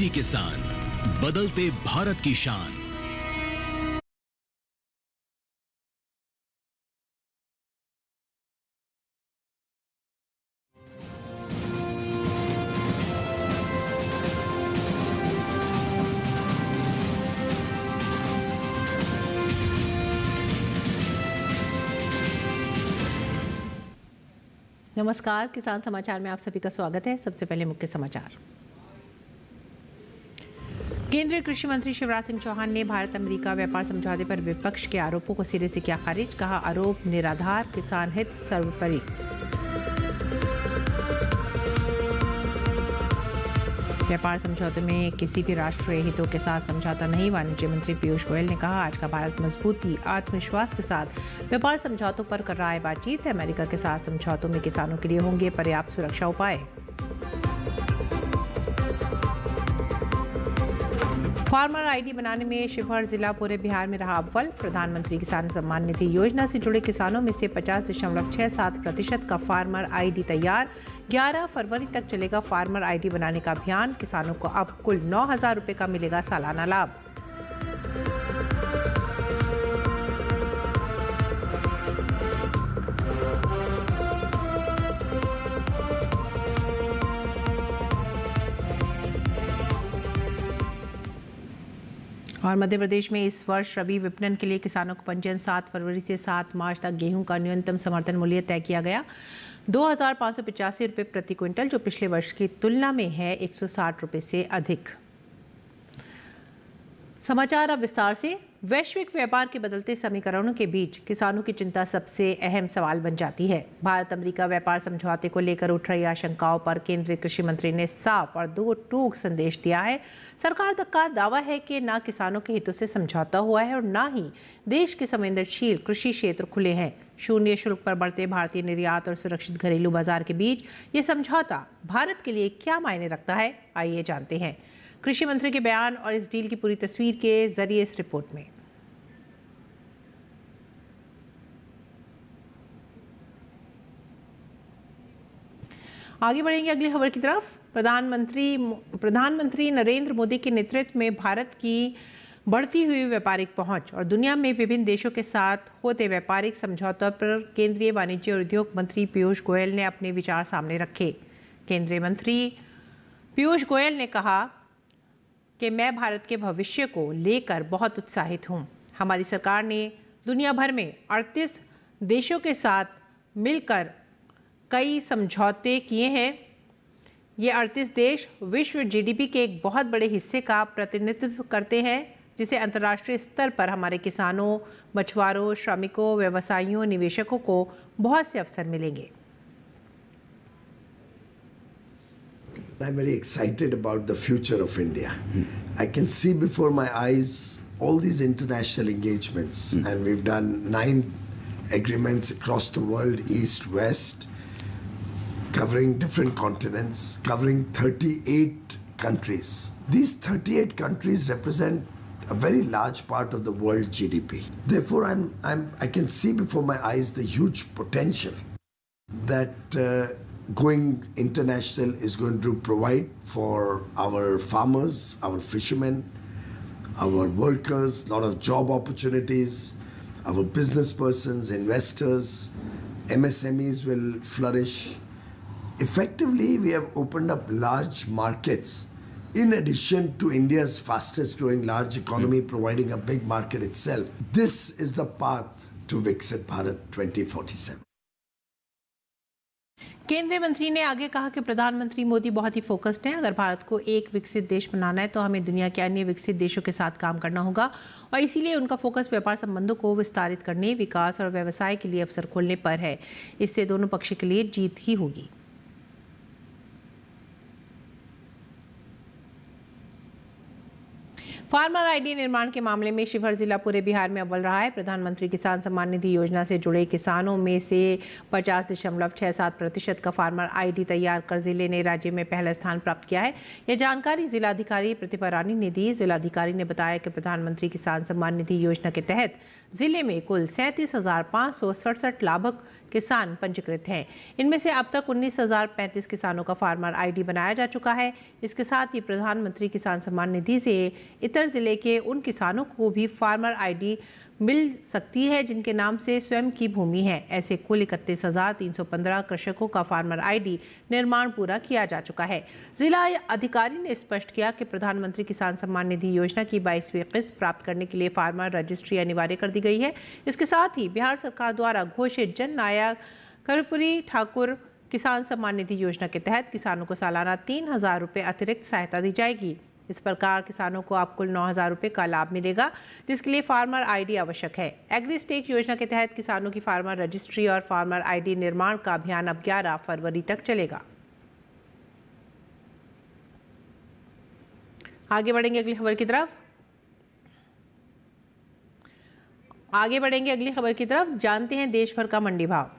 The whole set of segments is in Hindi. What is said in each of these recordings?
प्रगति किसान, बदलते भारत की शान। नमस्कार, किसान समाचार में आप सभी का स्वागत है। सबसे पहले मुख्य समाचार। केंद्रीय कृषि मंत्री शिवराज सिंह चौहान ने भारत अमेरिका व्यापार समझौते पर विपक्ष के आरोपों को सिरे से किया खारिज। कहा, आरोप निराधार, किसान हित सर्वोपरि। व्यापार समझौते में किसी भी राष्ट्रीय हितों के साथ समझौता नहीं। वाणिज्य मंत्री पीयूष गोयल ने कहा, आज का भारत मजबूती, आत्मविश्वास के साथ व्यापार समझौतों पर कर रहा है बातचीत। अमेरिका के साथ समझौतों में किसानों के लिए होंगे पर्याप्त सुरक्षा उपाय। फार्मर आईडी बनाने में शिवहर जिला पूरे बिहार में रहा अव्वल। प्रधानमंत्री किसान सम्मान निधि योजना से जुड़े किसानों में से 50.67% का फार्मर आईडी तैयार। 11 फरवरी तक चलेगा फार्मर आईडी बनाने का अभियान। किसानों को अब कुल 9,000 रुपये का मिलेगा सालाना लाभ। और मध्य प्रदेश में इस वर्ष रबी विपणन के लिए किसानों को पंजीयन 7 फरवरी से 7 मार्च तक गेहूं का न्यूनतम समर्थन मूल्य तय किया गया 2,585 रुपये प्रति क्विंटल, जो पिछले वर्ष की तुलना में है 160 रुपये से अधिक। समाचार अब विस्तार से। वैश्विक व्यापार के बदलते समीकरणों के बीच किसानों की चिंता सबसे अहम सवाल बन जाती है। भारत अमेरिका व्यापार समझौते को लेकर उठ रही आशंकाओं पर केंद्रीय कृषि मंत्री ने साफ और दो टूक संदेश दिया है। सरकार तक का दावा है कि न किसानों के हितों से समझौता हुआ है और न ही देश के संवेदनशील कृषि क्षेत्र खुले हैं। शून्य शुल्क पर बढ़ते भारतीय निर्यात और सुरक्षित घरेलू बाजार के बीच ये समझौता भारत के लिए क्या मायने रखता है, आइए जानते हैं कृषि मंत्री के बयान और इस डील की पूरी तस्वीर के जरिए इस रिपोर्ट में। आगे बढ़ेंगे अगली खबर की तरफ। प्रधानमंत्री नरेंद्र मोदी के नेतृत्व में भारत की बढ़ती हुई व्यापारिक पहुंच और दुनिया में विभिन्न देशों के साथ होते व्यापारिक समझौतों पर केंद्रीय वाणिज्य और उद्योग मंत्री पीयूष गोयल ने अपने विचार सामने रखे। केंद्रीय मंत्री पीयूष गोयल ने कहा कि मैं भारत के भविष्य को लेकर बहुत उत्साहित हूं। हमारी सरकार ने दुनिया भर में 38 देशों के साथ मिलकर कई समझौते किए हैं। ये 38 देश विश्व जीडीपी के एक बहुत बड़े हिस्से का प्रतिनिधित्व करते हैं, जिसे अंतर्राष्ट्रीय स्तर पर हमारे किसानों, मछुआरों, श्रमिकों, व्यवसायियों, निवेशकों को बहुत से अवसर मिलेंगे। I'm very excited about the future of India. I can see before my eyes all these international engagements, and we've done 9 agreements across the world, east, west, covering different continents, covering 38 countries. These 38 countries represent a very large part of the world GDP. Therefore, I can see before my eyes the huge potential that going international is going to provide for our farmers, our fishermen, our workers, a lot of job opportunities, our business persons, investors, MSMEs will flourish. Effectively, we have opened up large markets in addition to India's fastest growing large economy providing a big market itself. This is the path to Viksit Bharat 2047. केंद्रीय मंत्री ने आगे कहा कि प्रधानमंत्री मोदी बहुत ही फोकस्ड हैं। अगर भारत को एक विकसित देश बनाना है तो हमें दुनिया के अन्य विकसित देशों के साथ काम करना होगा और इसीलिए उनका फोकस व्यापार संबंधों को विस्तारित करने, विकास और व्यवसाय के लिए अवसर खोलने पर है। इससे दोनों पक्ष के लिए जीत ही होगी। फार्मर आईडी निर्माण के मामले में शिवहर जिला पूरे बिहार में अव्वल रहा है। प्रधानमंत्री किसान सम्मान निधि योजना से जुड़े किसानों में से 50.67% का फार्मर आईडी तैयार कर जिले ने राज्य में पहला स्थान प्राप्त किया है। यह जानकारी जिलाधिकारी प्रतिभा रानी ने दी। जिलाधिकारी ने बताया कि प्रधानमंत्री किसान सम्मान निधि योजना के तहत जिले में कुल 37,567 लाभुक किसान पंजीकृत हैं। इनमें से अब तक 19,035 किसानों का फार्मर आईडी बनाया जा चुका है। इसके साथ ही प्रधानमंत्री किसान सम्मान निधि से इतर जिले के उन किसानों को भी फार्मर आईडी मिल सकती है जिनके नाम से स्वयं की भूमि है। ऐसे कुल 31,315 कृषकों का फार्मर आईडी निर्माण पूरा किया जा चुका है। जिला अधिकारी ने स्पष्ट किया कि प्रधानमंत्री किसान सम्मान निधि योजना की 22वीं किस्त प्राप्त करने के लिए फार्मर रजिस्ट्री अनिवार्य कर दी गई है। इसके साथ ही बिहार सरकार द्वारा घोषित जन नायक कर्पूरी ठाकुर किसान सम्मान निधि योजना के तहत किसानों को सालाना 3,000 रुपये अतिरिक्त सहायता दी जाएगी। इस प्रकार किसानों को अब कुल 9,000 रुपये का लाभ मिलेगा, जिसके लिए फार्मर आईडी आवश्यक है। एग्रीस्टेक योजना के तहत किसानों की फार्मर रजिस्ट्री और फार्मर आईडी निर्माण का अभियान अब 11 फरवरी तक चलेगा। आगे बढ़ेंगे अगली खबर की तरफ जानते हैं देश भर का मंडी भाव।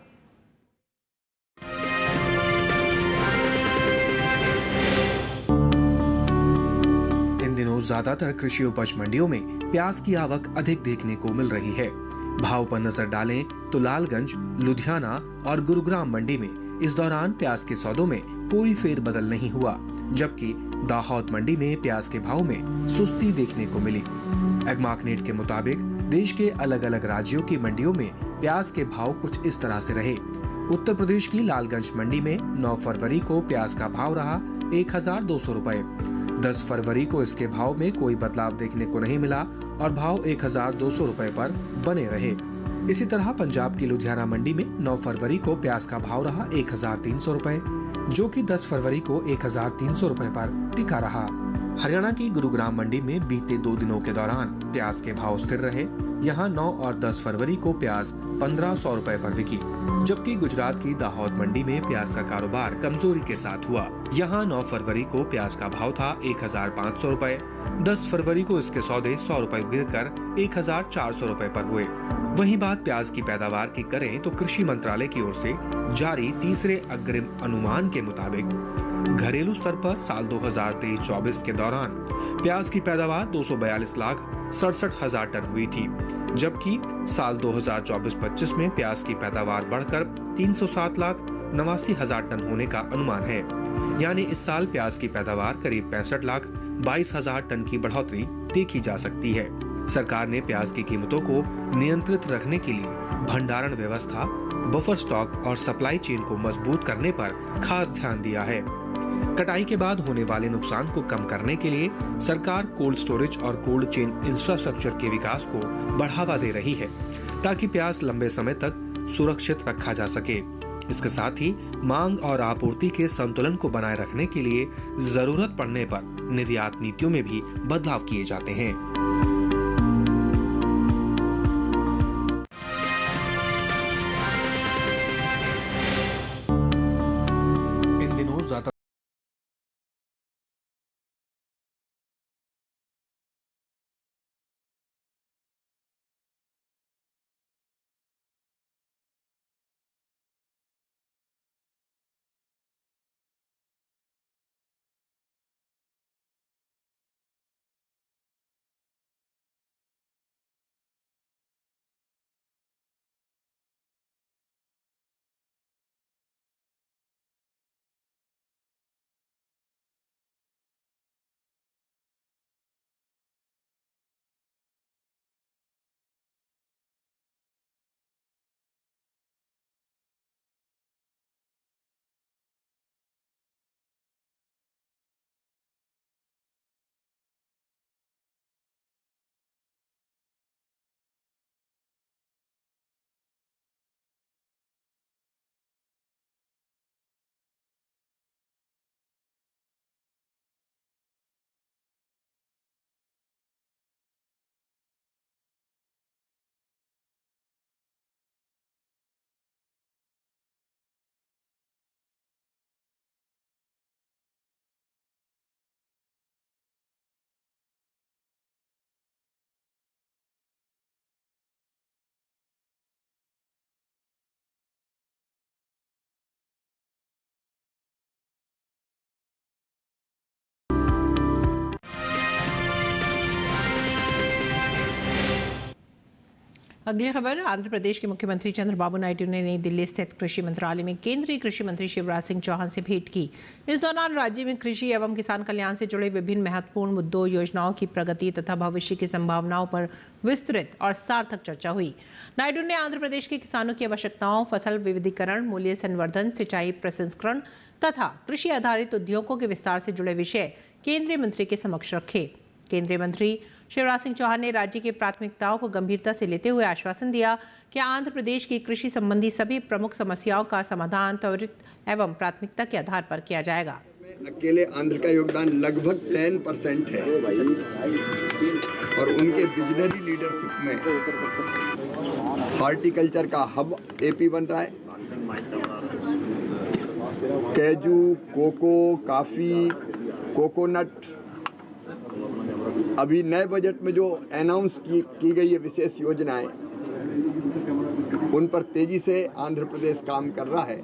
दिनों ज्यादातर कृषि उपज मंडियों में प्याज की आवक अधिक देखने को मिल रही है। भाव पर नजर डालें तो लालगंज, लुधियाना और गुरुग्राम मंडी में इस दौरान प्याज के सौदों में कोई फेरबदल नहीं हुआ, जबकि दाहोद मंडी में प्याज के भाव में सुस्ती देखने को मिली। एग्मार्कनेट के मुताबिक देश के अलग अलग राज्यों की मंडियों में प्याज के भाव कुछ इस तरह से रहे। उत्तर प्रदेश की लालगंज मंडी में 9 फरवरी को प्याज का भाव रहा 1,200 रुपए। 10 फरवरी को इसके भाव में कोई बदलाव देखने को नहीं मिला और भाव 1,200 रुपए पर बने रहे। इसी तरह पंजाब की लुधियाना मंडी में 9 फरवरी को प्याज का भाव रहा 1,300 रुपए, जो कि 10 फरवरी को 1,300 रुपए पर टिका रहा। हरियाणा की गुरुग्राम मंडी में बीते 2 दिनों के दौरान प्याज के भाव स्थिर रहे। यहाँ 9 और 10 फरवरी को प्याज 1,500 रुपए पर बिकी, जबकि गुजरात की दाहोद मंडी में प्याज का कारोबार कमजोरी के साथ हुआ। यहाँ 9 फरवरी को प्याज का भाव था 1,500 रुपए। 10 फरवरी को इसके सौदे 100 रुपए गिरकर 1,400 रुपए पर हुए। वहीं बात प्याज की पैदावार की करें तो कृषि मंत्रालय की ओर से जारी तीसरे अग्रिम अनुमान के मुताबिक घरेलू स्तर पर साल 2023-24 के दौरान प्याज की पैदावार 242,67,000 टन हुई थी, जबकि साल 2024-25 में प्याज की पैदावार बढ़कर 307,89,000 टन होने का अनुमान है। यानी इस साल प्याज की पैदावार करीब 65,22,000 टन की बढ़ोतरी देखी जा सकती है। सरकार ने प्याज की कीमतों को नियंत्रित रखने के लिए भंडारण व्यवस्था, बफर स्टॉक और सप्लाई चेन को मजबूत करने पर खास ध्यान दिया है। कटाई के बाद होने वाले नुकसान को कम करने के लिए सरकार कोल्ड स्टोरेज और कोल्ड चेन इंफ्रास्ट्रक्चर के विकास को बढ़ावा दे रही है, ताकि प्याज लंबे समय तक सुरक्षित रखा जा सके। इसके साथ ही मांग और आपूर्ति के संतुलन को बनाए रखने के लिए जरूरत पड़ने पर निर्यात नीतियों में भी बदलाव किए जाते हैं। इन दिनों ज्यादा अगली खबर, आंध्र प्रदेश के मुख्यमंत्री चंद्रबाबू नायडू ने नई दिल्ली स्थित कृषि मंत्रालय में केंद्रीय कृषि मंत्री शिवराज सिंह चौहान से भेंट की। इस दौरान राज्य में कृषि एवं किसान कल्याण से जुड़े विभिन्न महत्वपूर्ण मुद्दों, योजनाओं की प्रगति तथा भविष्य की संभावनाओं पर विस्तृत और सार्थक चर्चा हुई। नायडू ने आंध्र प्रदेश के किसानों की आवश्यकताओं, फसल विविधीकरण, मूल्य संवर्धन, सिंचाई प्रसंस्करण तथा कृषि आधारित उद्योगों के विस्तार से जुड़े विषय केंद्रीय मंत्री के समक्ष रखे। केंद्रीय मंत्री शिवराज सिंह चौहान ने राज्य की प्राथमिकताओं को गंभीरता से लेते हुए आश्वासन दिया कि आंध्र प्रदेश की कृषि संबंधी सभी प्रमुख समस्याओं का समाधान त्वरित एवं प्राथमिकता के आधार पर किया जाएगा। अकेले आंध्र का योगदान लगभग 10% है और उनके विजनरी लीडरशिप में हॉर्टिकल्चर का हब एपी बन रहा है। कैजू, कोको, कॉफी, कोकोनट, अभी नए बजट में जो अनाउंस की गई है विशेष योजनाएं, उन पर तेजी से आंध्र प्रदेश काम कर रहा है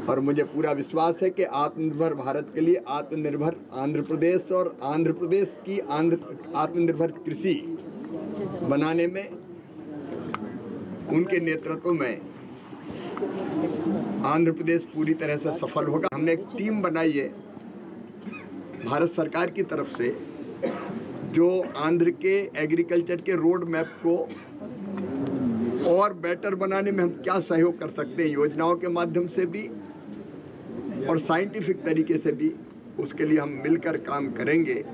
और मुझे पूरा विश्वास है कि आत्मनिर्भर भारत के लिए आत्मनिर्भर आंध्र प्रदेश और आंध्र प्रदेश की आत्मनिर्भर कृषि बनाने में उनके नेतृत्व में आंध्र प्रदेश पूरी तरह से सफल होगा। हमने एक टीम बनाई है भारत सरकार की तरफ से जो आंध्र के एग्रीकल्चर के रोड मैप को और बेटर बनाने में हम क्या सहयोग कर सकते हैं, योजनाओं के माध्यम से भी और साइंटिफिक तरीके से भी, उसके लिए हम मिलकर काम करेंगे।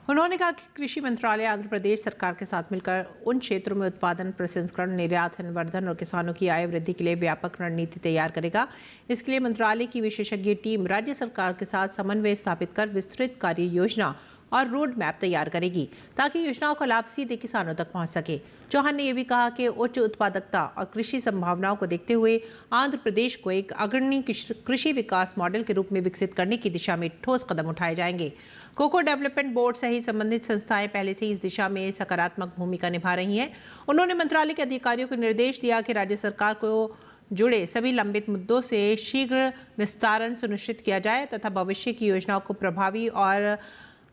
उन्होंने कहा कि कृषि मंत्रालय आंध्र प्रदेश सरकार के साथ मिलकर उन क्षेत्रों में उत्पादन, प्रसंस्करण, निर्यात, संवर्धन और किसानों की आय वृद्धि के लिए व्यापक रणनीति तैयार करेगा। इसके लिए मंत्रालय की विशेषज्ञ टीम राज्य सरकार के साथ समन्वय स्थापित कर विस्तृत कार्य योजना और रोड मैप तैयार करेगी ताकि योजनाओं का लाभ सीधे किसानों तक पहुंच सके। चौहान ने यह भी कहा कि उच्च उत्पादकता और कृषि संभावनाओं को देखते हुए आंध्र प्रदेश को एक अग्रणी कृषि विकास मॉडल के रूप में विकसित करने की दिशा में ठोस कदम उठाए जाएंगे। कोको डेवलपमेंट बोर्ड सहित संबंधित संस्थाएं पहले से ही इस दिशा में सकारात्मक भूमिका निभा रही हैं। उन्होंने मंत्रालय के अधिकारियों को निर्देश दिया कि राज्य सरकार को जुड़े सभी लंबित मुद्दों से शीघ्र निस्तारण सुनिश्चित किया जाए तथा भविष्य की योजनाओं को प्रभावी और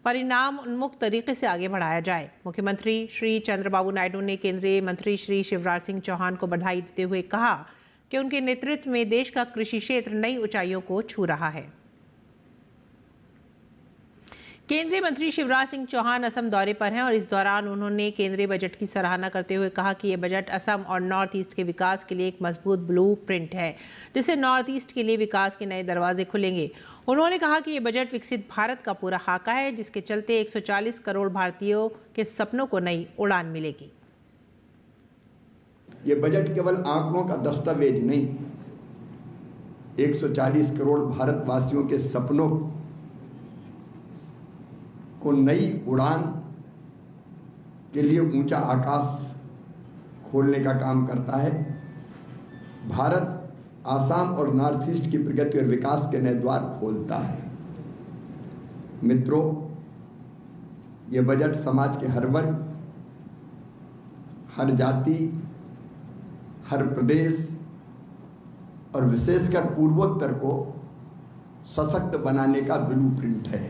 परिणाम उन्मुख तरीके से आगे बढ़ाया जाए। मुख्यमंत्री श्री चंद्रबाबू नायडू ने केंद्रीय मंत्री श्री शिवराज सिंह चौहान को बधाई देते हुए कहा कि उनके नेतृत्व में देश का कृषि क्षेत्र नई ऊंचाइयों को छू रहा है। केंद्रीय मंत्री शिवराज सिंह चौहान असम दौरे पर हैं और इस दौरान उन्होंने केंद्रीय बजट की सराहना करते हुए कहा कि यह बजट असम और नॉर्थ ईस्ट के विकास के लिए एक मजबूत ब्लूप्रिंट है, जिससे नॉर्थ ईस्ट के लिए विकास के नए दरवाजे खुलेंगे। उन्होंने कहा कि यह बजट विकसित भारत का पूरा खाका है, जिसके चलते 140 करोड़ भारतीयों के सपनों को नई उड़ान मिलेगी। ये बजट केवल आंकड़ों का दस्तावेज नहीं, 140 करोड़ भारतवासियों के सपनों को नई उड़ान के लिए ऊंचा आकाश खोलने का काम करता है। भारत आसाम और नॉर्थ ईस्ट की प्रगति और विकास के नए द्वार खोलता है। मित्रों, ये बजट समाज के हर वर्ग, हर जाति, हर प्रदेश और विशेषकर पूर्वोत्तर को सशक्त बनाने का ब्लूप्रिंट है।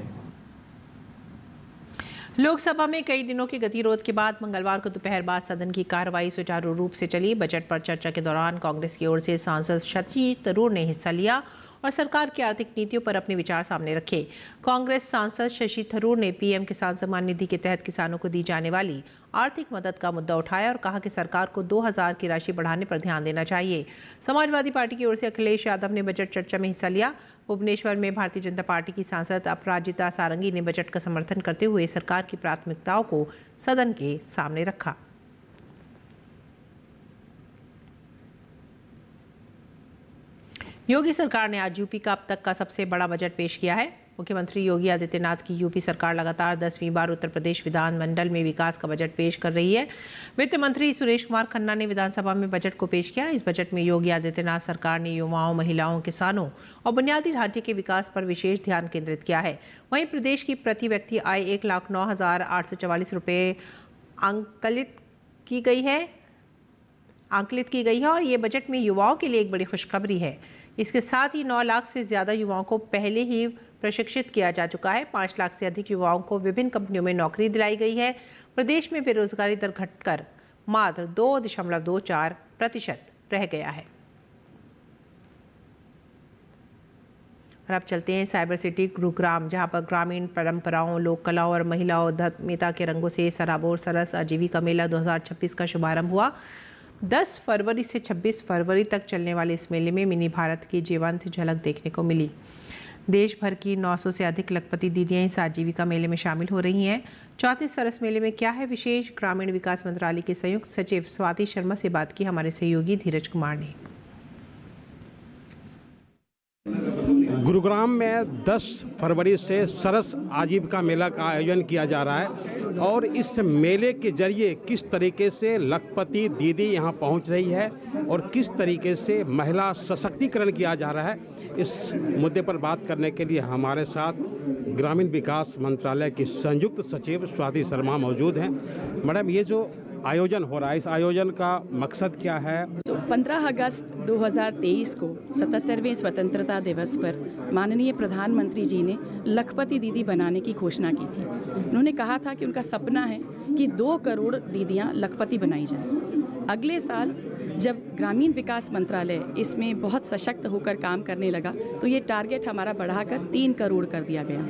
लोकसभा में कई दिनों के गतिरोध के बाद मंगलवार को दोपहर बाद सदन की कार्रवाई सुचारू रूप से चली। बजट पर चर्चा के दौरान कांग्रेस की ओर से सांसद शशि थरूर ने हिस्सा लिया और सरकार की आर्थिक नीतियों पर अपने विचार सामने रखे। कांग्रेस सांसद शशि थरूर ने पीएम किसान सम्मान निधि के तहत किसानों को दी जाने वाली आर्थिक मदद का मुद्दा उठाया और कहा कि सरकार को 2000 की राशि बढ़ाने पर ध्यान देना चाहिए। समाजवादी पार्टी की ओर से अखिलेश यादव ने बजट चर्चा में हिस्सा लिया। भुवनेश्वर में भारतीय जनता पार्टी की सांसद अपराजिता सारंगी ने बजट का समर्थन करते हुए सरकार की प्राथमिकताओं को सदन के सामने रखा। योगी सरकार ने आज यूपी का अब तक का सबसे बड़ा बजट पेश किया है। मुख्यमंत्री योगी आदित्यनाथ की यूपी सरकार लगातार 10वीं बार उत्तर प्रदेश विधानमंडल में विकास का बजट पेश कर रही है। वित्त मंत्री सुरेश कुमार खन्ना ने विधानसभा में बजट को पेश किया। इस बजट में योगी आदित्यनाथ सरकार ने युवाओं, महिलाओं, किसानों और बुनियादी ढांचे के विकास पर विशेष ध्यान केंद्रित किया है। वहीं प्रदेश की प्रति व्यक्ति आय 1,09,844 रुपये आंकलित की गई है और ये बजट में युवाओं के लिए एक बड़ी खुशखबरी है। इसके साथ ही 9 लाख से ज़्यादा युवाओं को पहले ही प्रशिक्षित किया जा चुका है। 5 लाख से अधिक युवाओं को विभिन्न कंपनियों में नौकरी दिलाई गई है। प्रदेश में बेरोजगारी दर घटकर मात्र 2.24% रह गया है। और अब चलते हैं साइबर सिटी गुरुग्राम, जहां पर ग्रामीण परंपराओं, लोक कलाओं और महिला उद्यमिता के रंगों से सराबोर सरस आजीविका मेला 2026 का शुभारंभ हुआ। 10 फरवरी से 26 फरवरी तक चलने वाले इस मेले में मिनी भारत की जीवंत झलक देखने को मिली। देश भर की 900 से अधिक लखपति दीदियां इस आजीविका मेले में शामिल हो रही हैं। चौथे सरस मेले में क्या है विशेष? ग्रामीण विकास मंत्रालय के संयुक्त सचिव स्वाति शर्मा से बात की हमारे सहयोगी धीरज कुमार ने। गुरुग्राम में 10 फरवरी से सरस आजीविका मेला का आयोजन किया जा रहा है और इस मेले के जरिए किस तरीके से लखपति दीदी यहाँ पहुँच रही है और किस तरीके से महिला सशक्तिकरण किया जा रहा है, इस मुद्दे पर बात करने के लिए हमारे साथ ग्रामीण विकास मंत्रालय की संयुक्त सचिव स्वाति शर्मा मौजूद हैं। मैडम, ये जो आयोजन हो रहा है, इस आयोजन का मकसद क्या है? 15 अगस्त 2023 को 77वें स्वतंत्रता दिवस पर माननीय प्रधानमंत्री जी ने लखपति दीदी बनाने की घोषणा की थी। उन्होंने कहा था कि उनका सपना है कि 2 करोड़ दीदियां लखपति बनाई जाएं। अगले साल जब ग्रामीण विकास मंत्रालय इसमें बहुत सशक्त होकर काम करने लगा तो ये टारगेट हमारा बढ़ाकर 3 करोड़ कर दिया गया।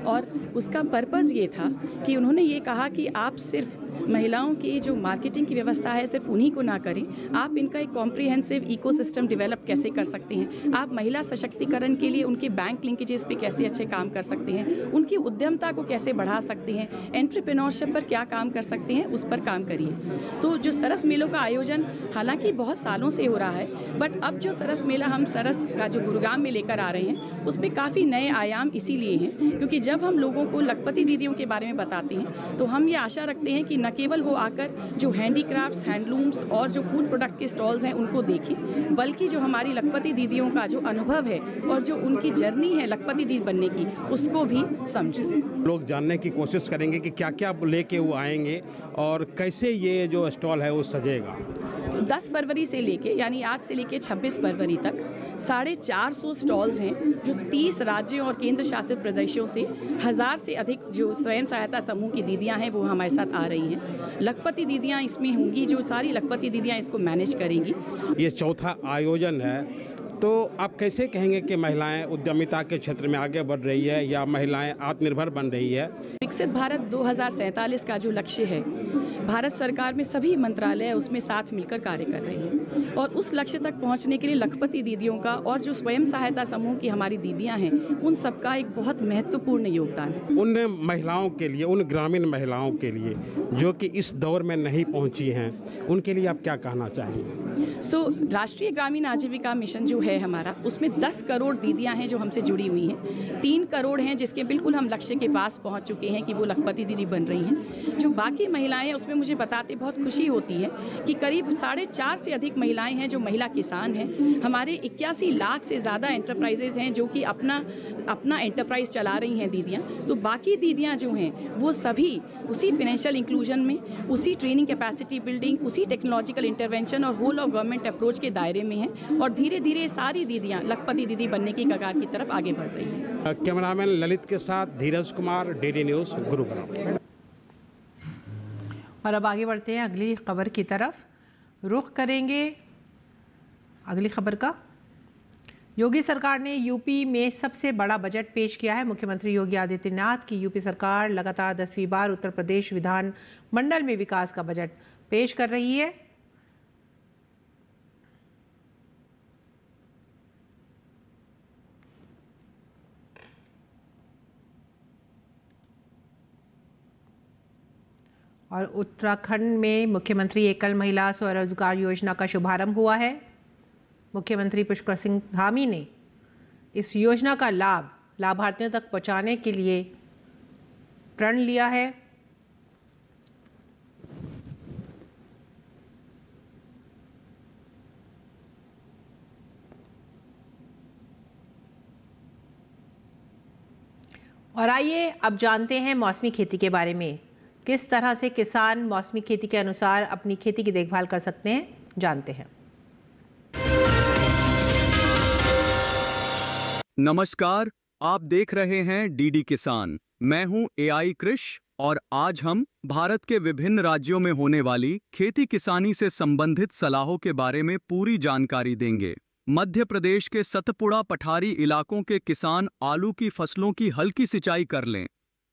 और उसका पर्पज़ ये था कि उन्होंने ये कहा कि आप सिर्फ महिलाओं की जो मार्केटिंग की व्यवस्था है सिर्फ उन्हीं को ना करें, आप इनका एक कॉम्प्रिहेंसिव इकोसिस्टम डेवलप कैसे कर सकते हैं, आप महिला सशक्तिकरण के लिए उनके बैंक लिंकेजेस पे कैसे अच्छे काम कर सकते हैं, उनकी उद्यमता को कैसे बढ़ा सकते हैं, एंटरप्रेन्योरशिप पर क्या काम कर सकते हैं, उस पर काम करिए। तो जो सरस मेलों का आयोजन हालांकि बहुत सालों से हो रहा है, बट अब जो सरस मेला हम सरस का जो गुरुग्राम में लेकर आ रहे हैं उसमें काफ़ी नए आयाम इसीलिए हैं क्योंकि जब हम लोगों को लखपति दीदियों के बारे में बताते हैं तो हम ये आशा रखते हैं कि न केवल वो आकर जो हैंडीक्राफ्ट्स, हैंडलूम्स और जो फूड प्रोडक्ट के स्टॉल्स हैं उनको देखें, बल्कि जो हमारी लखपति दीदियों का जो अनुभव है और जो उनकी जर्नी है लखपति दीदी बनने की उसको भी समझें। लोग जानने की कोशिश करेंगे कि क्या क्या लेके वो आएंगे और कैसे ये जो स्टॉल है वो सजेगा। 10 फरवरी से लेके यानी आज से लेके 26 फरवरी तक 450 स्टॉल्स हैं जो 30 राज्यों और केंद्र शासित प्रदेशों से 1000 से अधिक जो स्वयं सहायता समूह की दीदियां हैं वो हमारे साथ आ रही हैं। लखपति दीदियां इसमें होंगी, जो सारी लखपति दीदियां इसको मैनेज करेंगी। ये चौथा आयोजन है, तो आप कैसे कहेंगे कि महिलाएं उद्यमिता के क्षेत्र में आगे बढ़ रही है या महिलाएं आत्मनिर्भर बन रही है? विकसित भारत 2047 का जो लक्ष्य है, भारत सरकार में सभी मंत्रालय उसमें साथ मिलकर कार्य कर रही हैं और उस लक्ष्य तक पहुंचने के लिए लखपति दीदियों का और जो स्वयं सहायता समूह की हमारी दीदियां हैं उन सबका एक बहुत महत्वपूर्ण योगदान है। उन महिलाओं के लिए, उन ग्रामीण महिलाओं के लिए जो कि इस दौर में नहीं पहुंची हैं, उनके लिए आप क्या कहना चाहेंगे? राष्ट्रीय ग्रामीण आजीविका मिशन जो है हमारा, उसमें 10 करोड़ दीदियां हैं जो हमसे जुड़ी हुई हैं। 3 करोड़ हैं जिसके बिल्कुल हम लक्ष्य के पास पहुंच चुके हैं कि वो लखपति दीदी बन रही हैं। जो बाकी महिलाएं हैं उसमें मुझे बताते बहुत खुशी होती है कि करीब 4.5 से अधिक महिलाएं हैं जो महिला किसान हैं। हमारे 81 लाख से ज़्यादा एंटरप्राइजेज हैं जो कि अपना एंटरप्राइज चला रही हैं दीदियाँ। तो बाकी दीदियाँ जो हैं वो सभी उसी फाइनेंशियल इंक्लूजन में, उसी ट्रेनिंग कैपेसिटी बिल्डिंग, उसी टेक्नोलॉजिकल इंटरवेंशन और होल ऑफ गवर्नमेंट अप्रोच के दायरे में हैं और धीरे धीरे सारी दीदियाँ लखपति दीदी बनने की कगार की तरफ आगे बढ़ रही हैं। कैमरामैन ललित के साथ धीरज कुमार, डीडी न्यूज़, गुरुग्राम। और अब आगे बढ़ते हैं अगली खबर की तरफ। रुख करेंगे अगली खबर का। योगी सरकार ने यूपी में सबसे बड़ा बजट पेश किया है। मुख्यमंत्री योगी आदित्यनाथ की यूपी सरकार लगातार 10वीं बार उत्तर प्रदेश विधान मंडल में विकास का बजट पेश कर रही है। और उत्तराखंड में मुख्यमंत्री एकल महिला स्वरोजगार योजना का शुभारंभ हुआ है। मुख्यमंत्री पुष्कर सिंह धामी ने इस योजना का लाभ लाभार्थियों तक पहुंचाने के लिए प्रण लिया है। और आइए अब जानते हैं मौसमी खेती के बारे में। किस तरह से किसान मौसमी खेती के अनुसार अपनी खेती की देखभाल कर सकते हैं, जानते हैं। नमस्कार, आप देख रहे हैं डीडी किसान। मैं हूं एआई कृष और आज हम भारत के विभिन्न राज्यों में होने वाली खेती किसानी से संबंधित सलाहों के बारे में पूरी जानकारी देंगे। मध्य प्रदेश के सतपुड़ा पठारी इलाकों के किसान आलू की फसलों की हल्की सिंचाई कर लें।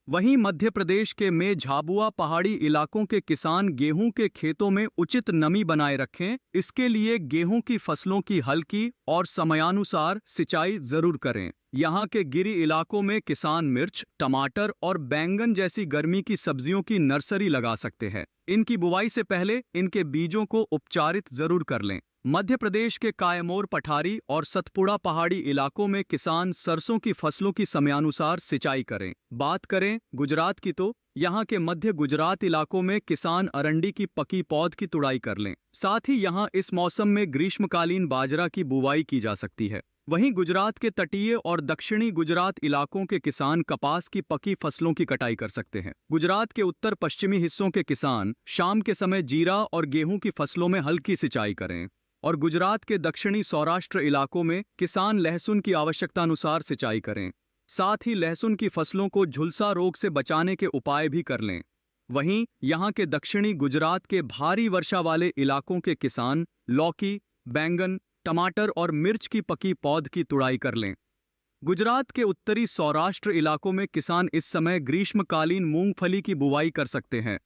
वहीं मध्य प्रदेश के में झाबुआ पहाड़ी इलाकों के किसान गेहूं के खेतों में उचित नमी बनाए रखें। इसके लिए गेहूं की फसलों की हल्की और समयानुसार सिंचाई जरूर करें। यहाँ के गिरी इलाकों में किसान मिर्च, टमाटर और बैंगन जैसी गर्मी की सब्जियों की नर्सरी लगा सकते हैं। इनकी बुवाई से पहले इनके बीजों को उपचारित जरूर कर लें। मध्य प्रदेश के कायमोर पठारी और सतपुड़ा पहाड़ी इलाकों में किसान सरसों की फसलों की समयानुसार सिंचाई करें। बात करें गुजरात की तो यहाँ के मध्य गुजरात इलाकों में किसान अरंडी की पकी पौध की तुड़ाई कर लें। साथ ही यहाँ इस मौसम में ग्रीष्मकालीन बाजरा की बुवाई की जा सकती है। वहीं गुजरात के तटीय और दक्षिणी गुजरात इलाकों के किसान कपास की पकी फसलों की कटाई कर सकते हैं। गुजरात के उत्तर पश्चिमी हिस्सों के किसान शाम के समय जीरा और गेहूं की फसलों में हल्की सिंचाई करें। और गुजरात के दक्षिणी सौराष्ट्र इलाकों में किसान लहसुन की आवश्यकता अनुसार सिंचाई करें। साथ ही लहसुन की फसलों को झुलसा रोग से बचाने के उपाय भी कर लें। वहीं यहाँ के दक्षिणी गुजरात के भारी वर्षा वाले इलाकों के किसान लौकी, बैंगन, टमाटर और मिर्च की पकी पौध की तुड़ाई कर लें। गुजरात के उत्तरी सौराष्ट्र इलाकों में किसान इस समय ग्रीष्मकालीन मूंगफली की बुवाई कर सकते हैं।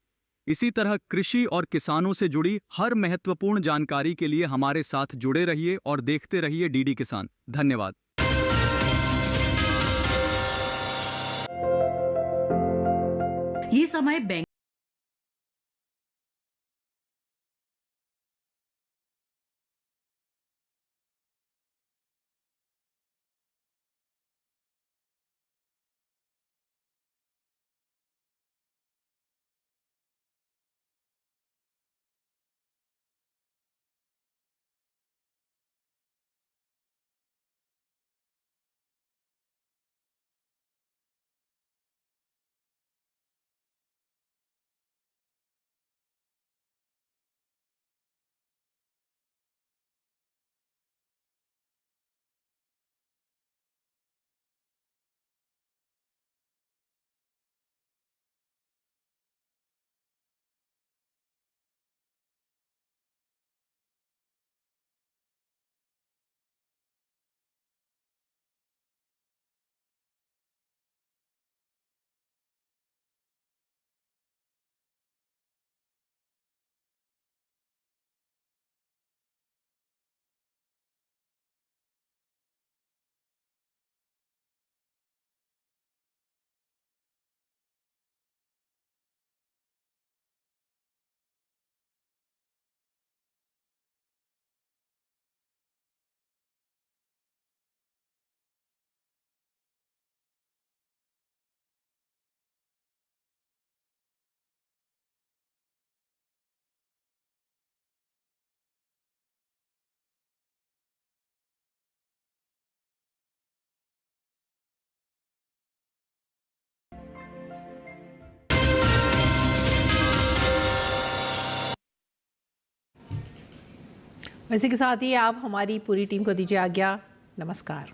इसी तरह कृषि और किसानों से जुड़ी हर महत्वपूर्ण जानकारी के लिए हमारे साथ जुड़े रहिए और देखते रहिए डीडी किसान। धन्यवाद। ये समय बैंक इसी के साथ ही आप हमारी पूरी टीम को दीजिए आज्ञा। नमस्कार।